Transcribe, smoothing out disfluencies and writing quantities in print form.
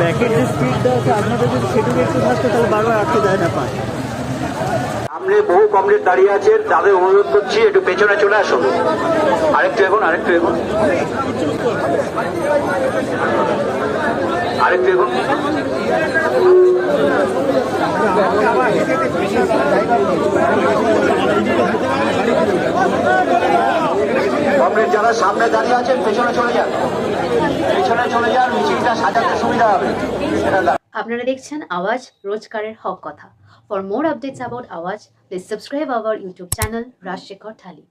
ব্যাকের যে স্পিড দেওয়া আছে আপনাদের যদি সেটুকু একটু থাকতো তাহলে বারবার আটকে যায় না পায়। সামনে বহু কমরেড দাঁড়িয়ে আছে, তাদের অনুরোধ করছি একটু পেছনে চলে আসুন। আরেকটু এগোন, আরেকটু এগোন, আরেকটু এগোন। কমরেড যারা সামনে দাঁড়িয়ে আছেন পেছনে চলে যান, পেছনে চলে যান, মিছিলটা সাজাতে সুবিধা হবে। আপনারা দেখছেন আওয়াজ, রোজকারের হক কথা। For more updates about Awaaz, please subscribe our YouTube channel Rajshekhar thali.